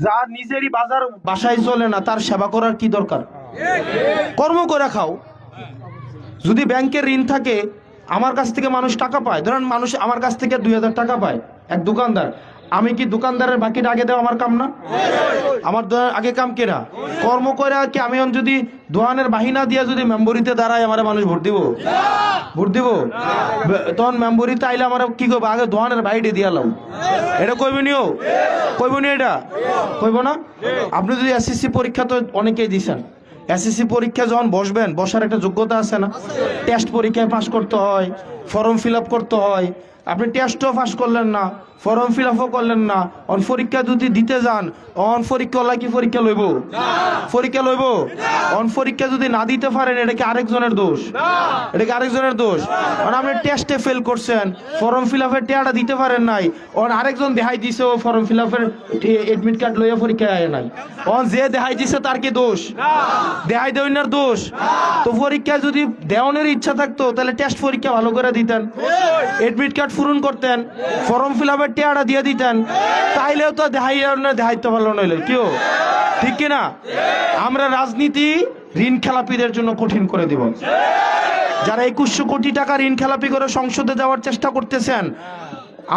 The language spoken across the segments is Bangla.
যার নিজেরই বাসায় চলে না, তার সেবা করার কি দরকার? কর্ম করে খাও। যদি ব্যাংকের ঋণ থাকে, আমার কাছ থেকে মানুষ টাকা পায়, ধরেন মানুষ আমার কাছ থেকে 2000 টাকা পায়, এক দোকানদার, আমি কি দোকানদারের বাকিটা আগে দেওয়া আমার কাম না? আমার আগে কাম কেনা কর্ম করে কি আমি যদি দোয়ানের বাহিনা দিয়া যদি মেম্বরিতে দাঁড়ায় আমার মানুষ ভোট দিব? ভোট দিব? তখন মেম্বরিতে আইলে আমার কি করবো? আগে দোয়ানের বাহিরে দিয়ালাম। এটা কইব নিও? কইব নি? এটা কইব না? আপনি যদি এসএসসি পরীক্ষা তো অনেকেই দিছেন, এসএসসি পরীক্ষা যখন বসবেন, বসার একটা যোগ্যতা আছে না? টেস্ট পরীক্ষায় পাস করতে হয়, ফর্ম ফিল আপ করতে হয়। আপনি টেস্টও পাস করলেন না, ফর্ম ফিল আপও করলেন না, অন পরীক্ষা যদি দিতে যান, অন পরীক্ষা হলে কি পরীক্ষা লইব? পরীক্ষা লইব? অন পরীক্ষা যদি না দিতে পারেন, এটা কি আরেকজনের দোষ? এটা কি আরেকজনের দোষ? কারণ আপনি টেস্টে ফেল করছেন, ফর্ম ফিল আপের টেয়াটা দিতে পারেন নাই, অন আরেকজন দেখাই দিছে ও ফর্ম ফিল আপের এডমিট কার্ড লইয়া পরীক্ষায় আয় নাই, অন যে দেখাই দিছে তার কি দোষ? দেখাই দেওয়ার দোষ? তো পরীক্ষায় যদি দেওয়ানের ইচ্ছা থাকতো, তাহলে টেস্ট পরীক্ষা ভালো করে দিতেন, এডমিট কার্ড পূরণ করতেন, ফর্ম ফিল আপের টেয়াটা দিয়ে দিতেন, তাইলেও তো দেখাইতে পারলো নইলে কেউ। ঠিক কিনা? আমরা রাজনীতি ঋণ খেলাপিদের জন্য কঠিন করে দিব। যারা 2100 কোটি টাকা ঋণ খেলাপি করে সংসদে যাওয়ার চেষ্টা করতেছেন,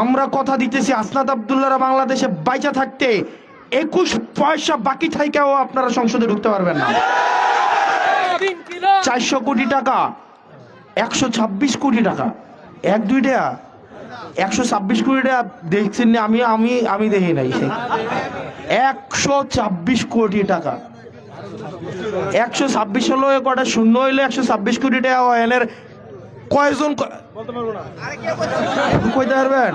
আমরা কথা দিতেছি, আসনাদ আব্দুল্লাহরা বাংলাদেশে বাইচা থাকতে 21 পয়সা বাকি থাইকাও আপনারা সংসদে ঢুকতে পারবেন না। 400 কোটি টাকা, 126 কোটি টাকা, 1-2 টাকা, 126 কোটি টাকা দেখছেন না? আমি দেখি নাই। 126 কোটি টাকা, 126 হলো কটা শূন্য হইলে 126 কোটি টাকা হয়। এর কয়জন কইতে পারবেন?